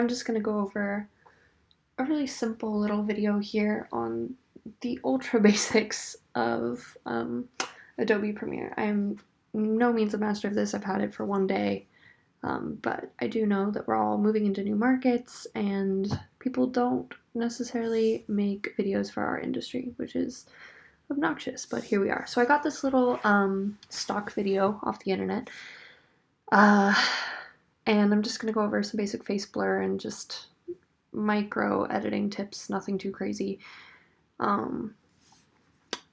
I'm just going to go over a really simple little video here on the ultra basics of Adobe Premiere. I'm no means a master of this. I've had it for one day, but I do know that we're all moving into new markets and people don't necessarily make videos for our industry, which is obnoxious, but here we are. So I got this little stock video off the internet, and I'm just going to go over some basic face blur and just micro editing tips, nothing too crazy.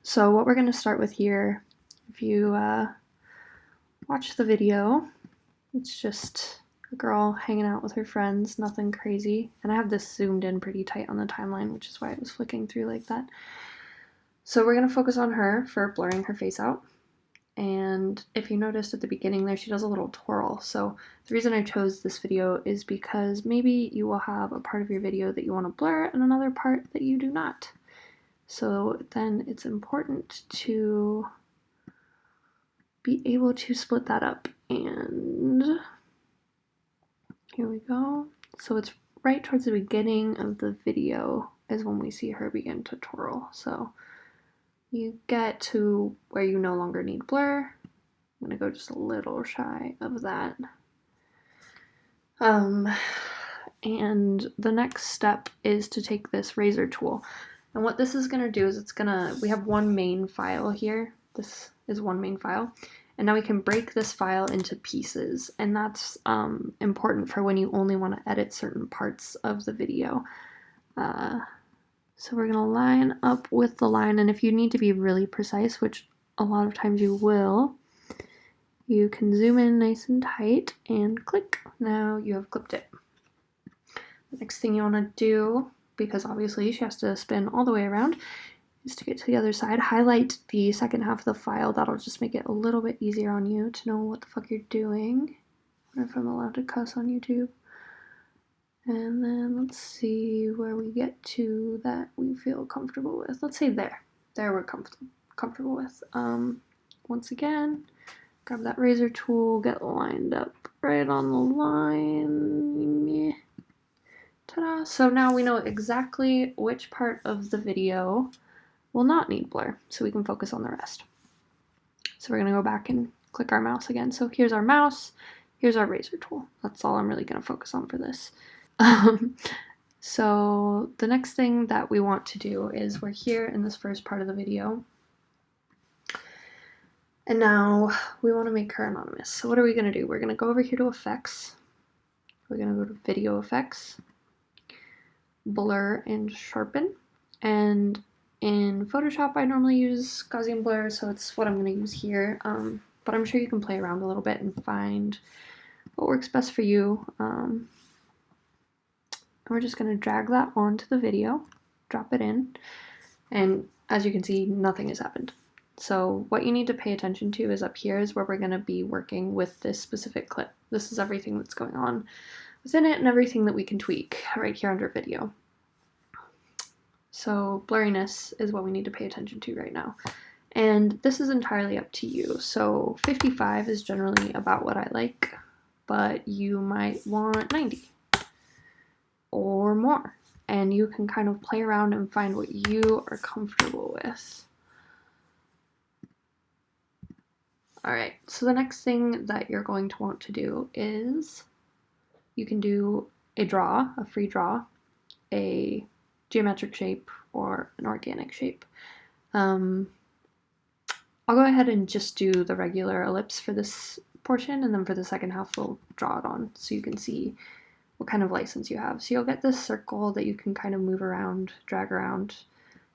So what we're going to start with here, if you watch the video, it's just a girl hanging out with her friends, nothing crazy. And I have this zoomed in pretty tight on the timeline, which is why it was flicking through like that. So we're going to focus on her for blurring her face out. And if you noticed at the beginning there, she does a little twirl. So the reason I chose this video is because maybe you will have a part of your video that you want to blur and another part that you do not. So then it's important to be able to split that up. And here we go. So it's right towards the beginning of the video is when we see her begin to twirl. So you get to where you no longer need blur. I'm gonna go just a little shy of that. And the next step is to take this razor tool. And what this is gonna do is we have one main file here. This is one main file. And now we can break this file into pieces. And that's important for when you only wanna edit certain parts of the video. So we're going to line up with the line, and if you need to be really precise, which a lot of times you will, you can zoom in nice and tight and click. Now you have clipped it. The next thing you want to do, because obviously she has to spin all the way around, is to get to the other side, highlight the second half of the file. That'll just make it a little bit easier on you to know what the fuck you're doing. I wonder if I'm allowed to cuss on YouTube. And then let's see where we get to that we feel comfortable with. Let's say there. There we're comfortable with. Once again, grab that razor tool, get lined up right on the line. Ta-da! So now we know exactly which part of the video will not need blur, so we can focus on the rest. So we're going to go back and click our mouse again. So here's our mouse, here's our razor tool. That's all I'm really going to focus on for this. So the next thing that we want to do is we're here in this first part of the video, and now we want to make her anonymous. So what are we going to do? We're going to go over here to effects, we're going to go to video effects, blur and sharpen, and in Photoshop I normally use Gaussian blur, so it's what I'm going to use here, but I'm sure you can play around a little bit and find what works best for you. We're just going to drag that onto the video, drop it in, and as you can see, nothing has happened. So what you need to pay attention to is up here is where we're going to be working with this specific clip. This is everything that's going on within it and everything that we can tweak right here under video. So blurriness is what we need to pay attention to right now. And this is entirely up to you. So 55 is generally about what I like, but you might want 90. Or more, and you can kind of play around and find what you are comfortable with. Alright, so the next thing that you're going to want to do is you can do a draw, a free draw, a geometric shape, or an organic shape. I'll go ahead and just do the regular ellipse for this portion, and then for the second half we'll draw it on so you can see what kind of license you have. So you'll get this circle that you can kind of move around, drag around.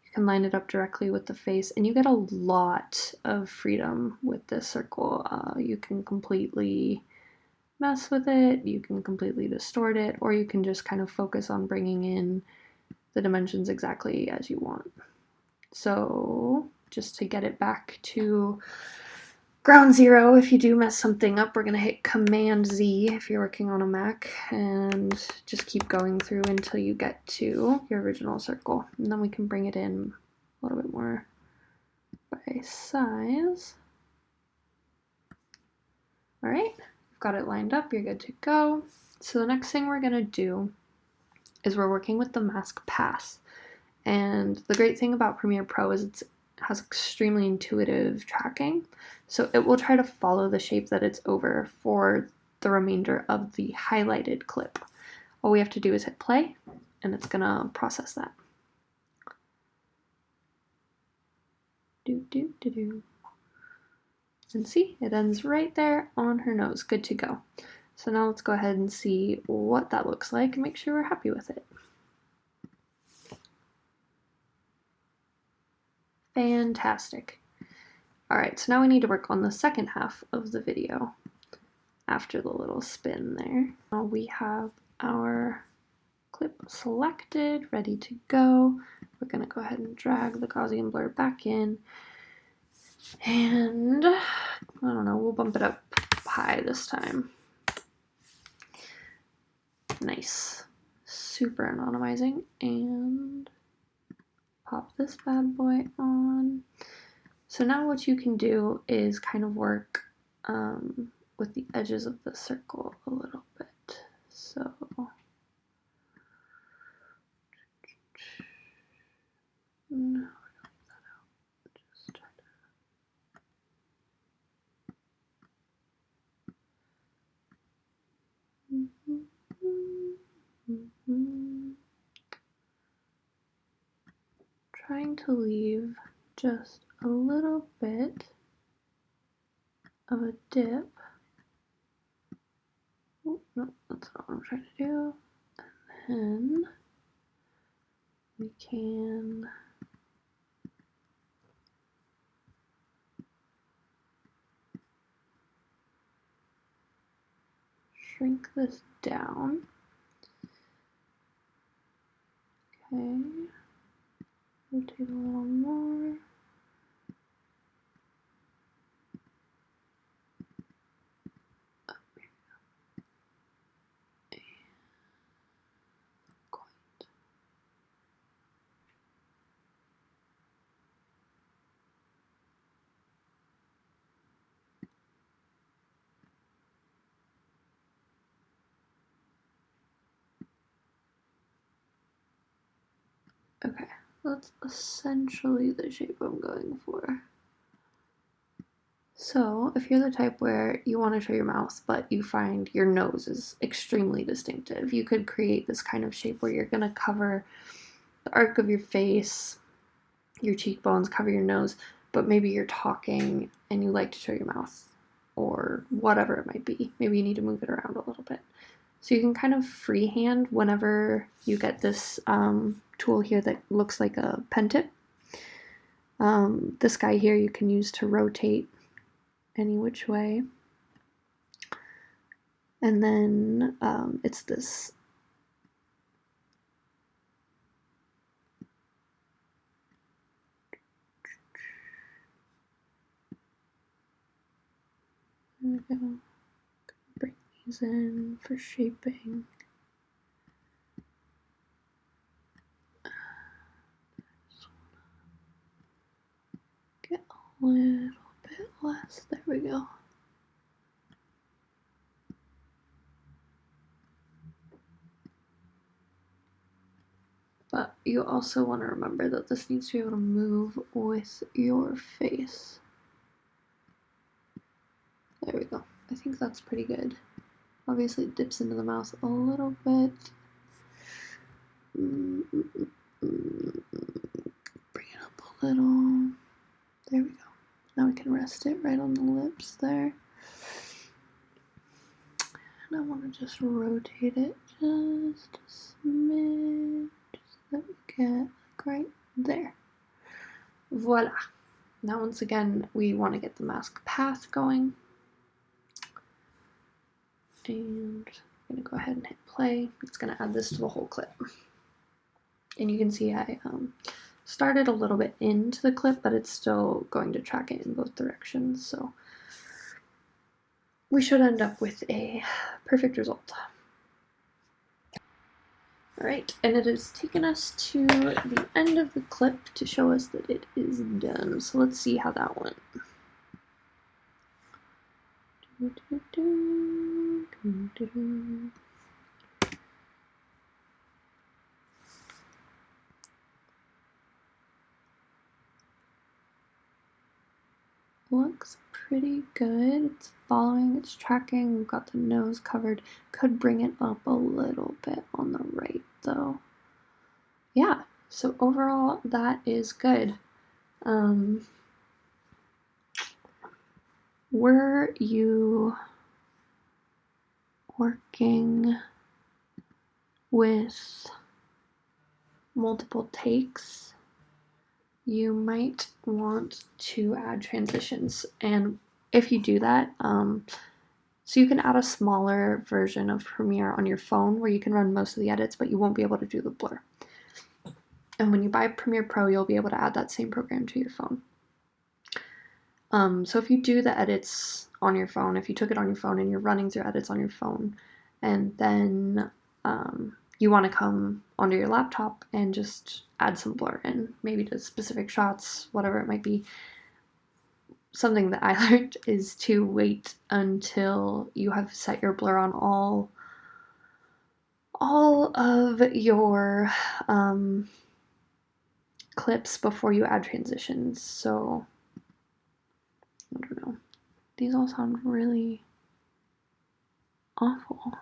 You can line it up directly with the face, and you get a lot of freedom with this circle. You can completely mess with it, you can completely distort it, or you can just kind of focus on bringing in the dimensions exactly as you want. So just to get it back to ground zero, if you do mess something up, we're going to hit Command Z if you're working on a Mac, and just keep going through until you get to your original circle. And then we can bring it in a little bit more by size. Alright, we've got it lined up, you're good to go. So the next thing we're going to do is we're working with the mask path. And the great thing about Premiere Pro is it has extremely intuitive tracking. So it will try to follow the shape that it's over for the remainder of the highlighted clip. All we have to do is hit play, and it's gonna process that. And see, it ends right there on her nose. Good to go. So now let's go ahead and see what that looks like and make sure we're happy with it. Fantastic. All right, so now we need to work on the second half of the video after the little spin there. Now we have our clip selected, ready to go. We're gonna go ahead and drag the Gaussian blur back in. And I don't know, we'll bump it up high this time. Nice. Super anonymizing. And pop this bad boy on. So now what you can do is kind of work with the edges of the circle a little bit. So no, just try to trying to leave just a little bit of a dip. Oh, no, that's not what I'm trying to do. And then we can shrink this down. Okay, rotate a little more. Okay, that's essentially the shape I'm going for. So if you're the type where you want to show your mouth, but you find your nose is extremely distinctive, you could create this kind of shape where you're going to cover the arc of your face, your cheekbones, cover your nose, but maybe you're talking and you like to show your mouth, or whatever it might be. Maybe you need to move it around a little bit. So you can kind of freehand whenever you get this tool here that looks like a pen tip. This guy here you can use to rotate any which way. And then it's this there we go. Bring these in for shaping. Get a little bit less. There we go. But you also want to remember that this needs to be able to move with your face. There we go. I think that's pretty good. Obviously it dips into the mouth a little bit. Bring it up a little. There we go. Now we can rest it right on the lips there. And I want to just rotate it just a smidge so that we get like right there. Voila. Now once again, we want to get the mask path going. And I'm going to go ahead and hit play. It's going to add this to the whole clip. And you can see I started a little bit into the clip, but it's still going to track it in both directions. So we should end up with a perfect result. All right, and it has taken us to the end of the clip to show us that it is done. So let's see how that went. looks pretty good. It's following, it's tracking. We've got the nose covered. Could bring it up a little bit on the right though. Yeah, so overall that is good. Were you working with multiple takes, you might want to add transitions. And if you do that, so you can add a smaller version of Premiere on your phone where you can run most of the edits, but you won't be able to do the blur. And when you buy Premiere Pro, you'll be able to add that same program to your phone. So if you do the edits on your phone, if you took it on your phone and you're running through edits on your phone, and then you want to come onto your laptop and just add some blur in, maybe to specific shots, whatever it might be, something that I learned is to wait until you have set your blur on all of your clips before you add transitions. So I don't know. These all sound really awful.